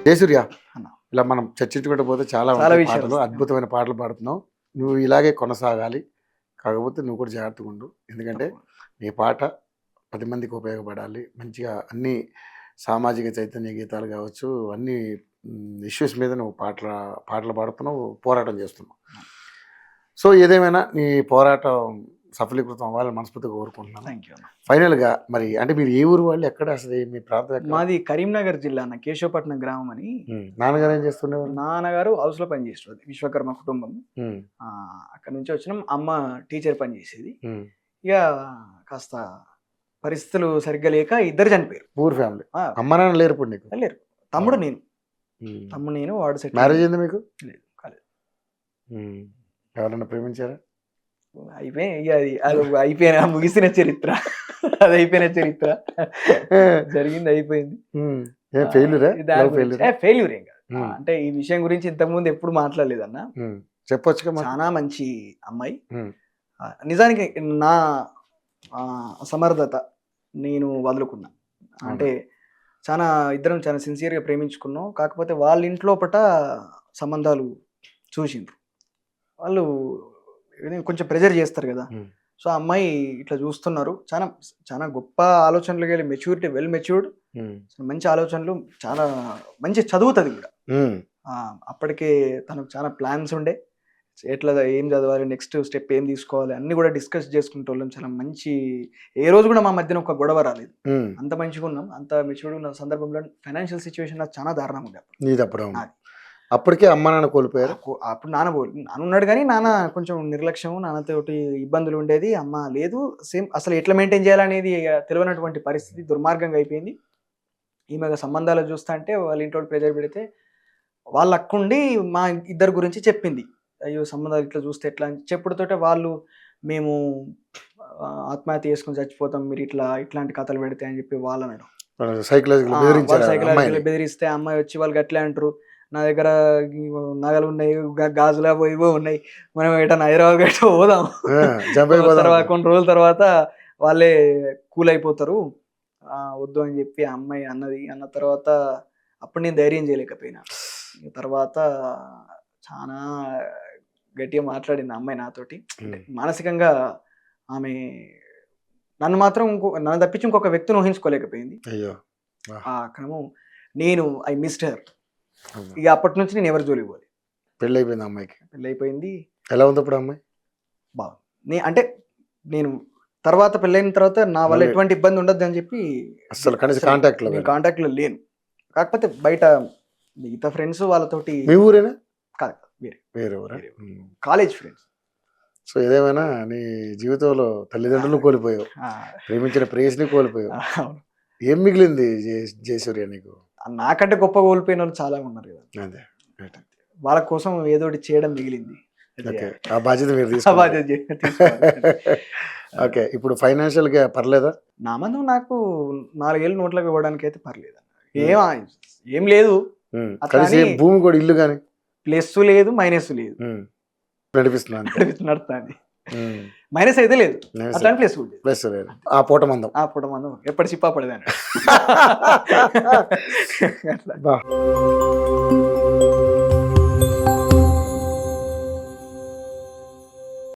జయసూర్య, అన్న. ఇలా మనం చర్చించుకుంటూ పోతే చాలా చాలా ఉంటాయి విషయాలు పాటలు, వస్తాయి. అద్భుతమైన పాటలు పాడుతున్నావు. నువ్వు ఇలాగే కొనసాగాలి. కాకపోతే నువ్వు కూడా జాగ్రత్తగా ఉండు. ఎందుకంటే నీ పాట 10 మందికి ఉపయోగపడాలి. మంచిగా అన్ని సామాజిక చైతన్య గీతాలు కావచ్చు, అన్ని ఇష్యూస్ మీద నువ్వు పాటలు పాడుతున్నావు, పోరాటం చేస్తున్నావు. సో ఏదేమైనా నీ పోరాటం సఫలీకృతం అవ్వాలని మనస్ఫూర్తిగా కోరుకుంటున్నాను. థ్యాంక్ యూ అన్న. ఫైనల్గా మరి అంటే మీరు ఏ ఊరు వాళ్ళు, ఎక్కడ అసలు మీ ప్రాంతం ఎక్కడ? మాది కరీంనగర్ జిల్లా అన్న, కేశవపట్నం గ్రామం అని. నాన్నగారు ఏం చేస్తుండేవారు? నాన్నగారు హౌస్ లో పని చేసేది, విశ్వకర్మ కుటుంబం. అక్కడ నుంచి వచ్చినాం. అమ్మ టీచర్ పని చేసేది. ఇక కాస్త పరిస్థితులు సరిగ్గా లేక ఇద్దరు చనిపోయారు. Poor family. అమ్మ నాన్న లేరు ఇప్పుడు నీకు? లేరు. తమ్ముడు నేను వాడు సెట్. మ్యారేజ్ అయింది మీకు? లేదు, కాలేదు. ఎవరైనా ప్రేమించారా? అయిపోయి ఇక అది అయిపోయిన ముగిసిన చరిత్ర. అది అయిపోయిన చరిత్ర, జరిగింది అయిపోయింది. ఫెయిల్యూర్ ఏం కాదు. అంటే ఈ విషయం గురించి ఇంతకు ముందు ఎప్పుడు మాట్లాడలేదన్న. చెప్పొచ్చు. చాలా మంచి అమ్మాయి. నిజానికి నా అసమర్థత నేను వదులుకున్నా. అంటే ఇద్దరం చాలా సిన్సియర్గా ప్రేమించుకున్నాం. కాకపోతే వాళ్ళ ఇంట్లో సంబంధాలు చూసిండ్రు. వాళ్ళు కొంచెం ప్రెజర్ చేస్తారు కదా. సో అమ్మాయి ఇట్లా చూస్తున్నారు. చాలా గొప్ప ఆలోచనలు వెళ్ళి మెచ్యూరిటీ, వెల్ మెచ్యూర్డ్, మంచి ఆలోచనలు, చాలా మంచి చదువుతుంది కూడా. అప్పటికే తనకు చాలా ప్లాన్స్ ఉండే, ఎట్లా ఏం చదవాలి, నెక్స్ట్ స్టెప్ ఏం తీసుకోవాలి అన్ని కూడా డిస్కస్ చేసుకుంటూ వాళ్ళం. చాలా మంచి, ఏ రోజు కూడా మా మధ్యన ఒక గొడవ రాలేదు. అంత మంచిగా ఉన్నాం. అంత మెచ్యూర్డ్ ఉన్న సందర్భంలో ఫైనాన్షియల్ సిచ్యువేషన్ నాకు చాలా దారుణంగా ఉండే. అప్పటికే అమ్మ నాన్న కోల్పోయారు. అప్పుడు నాన్న ఉన్నాడు కానీ నాన్న కొంచెం నిర్లక్ష్యం, నాన్నతోటి ఇబ్బందులు ఉండేది. అమ్మ లేదు. సేమ్ అసలు ఎట్లా మెయింటైన్ చేయాలనేది తెలియనటువంటి పరిస్థితి, దుర్మార్గంగా అయిపోయింది. ఈమె సంబంధాలు చూస్తా అంటే వాళ్ళ ఇంట్లో ప్రెజర్ పెడితే వాళ్ళ అక్కుండి మా ఇద్దరు గురించి చెప్పింది. అయ్యో సంబంధాలు ఇట్లా చూస్తే ఎట్లా అని చెప్పుడుతోటే వాళ్ళు, మేము ఆత్మహత్య చేసుకుని చచ్చిపోతాం మీరు ఇట్లాంటి కథలు పెడితే అని చెప్పి వాళ్ళు అనడం. సైకలాజికల్ బెదిరిస్తే అమ్మాయి వచ్చి వాళ్ళకి అట్లా అంటారు, నా దగ్గర నగలు ఉన్నాయి, గాజులా పోయివో ఉన్నాయి, మనం ఎటన్నా హైదరాబాద్ గట్ట పోదాం, కొన్ని రోజుల తర్వాత వాళ్ళే కూల్ అయిపోతారు, వద్దు అని చెప్పి ఆ అమ్మాయి అన్న తర్వాత అప్పుడు నేను ధైర్యం చేయలేకపోయినా. తర్వాత చాలా గట్టిగా మాట్లాడింది అమ్మాయి నాతోటి. మానసికంగా ఆమె నన్ను తప్పించి ఇంకొక వ్యక్తిని ఊహించుకోలేకపోయింది. ఆ క్రమం నేను ఐ మిస్డ్ హర్. ఇక అప్పటి నుంచి నేను ఎవరి జోలికి పోలేదు. పెళ్ళి అయిపోయింది అమ్మాయికి? పెళ్ళి అయిపోయింది. ఎలా ఉంది అప్పుడు అమ్మాయి? బాగుంది. అంటే నేను తర్వాత పెళ్ళైన తర్వాత నా వల్ల ఎటువంటి ఇబ్బంది ఉండదు అని చెప్పి అసలు కాంటాక్ట్ లో లేను. కాకపోతే బయట మిగతా ఫ్రెండ్స్ వాళ్ళతోటి. మీ ఊరేనా? కాదు, వేరే ఊరా? College friends. సో ఏదేమైనా నీ జీవితంలో తల్లిదండ్రులు కోల్పోయావు, ప్రేమించిన ప్రేయస్ని కోల్పోయావు. ఏం మిగిలింది జయసూర్య నీకు? నాకంటే గొప్ప కోల్పోయిన వాళ్ళు చాలా ఉన్నారు కదా. వాళ్ళ కోసం ఏదో ఒకటి చేయడం మిగిలింది. ఆ బాధ్యత మీరు తీసుకోవాలి. ఓకే, ఇప్పుడు ఫైనాన్షియల్ గా పర్లేదా? నా మందం నాకు 4 ఏళ్ళు నోట్లకు ఇవ్వడానికి అయితే పర్లేదు. ఏం లేదు, భూమి కూడా, ఇల్లు కానీ ప్లస్ లేదు మైనస్ లేదు, నడుస్తుంది. మైనస్ అయితే లేదు, అట్లా ప్లస్ లేదు. ఆ పూట మందం ఎప్పటి చిప్పా పడేదాన్ని.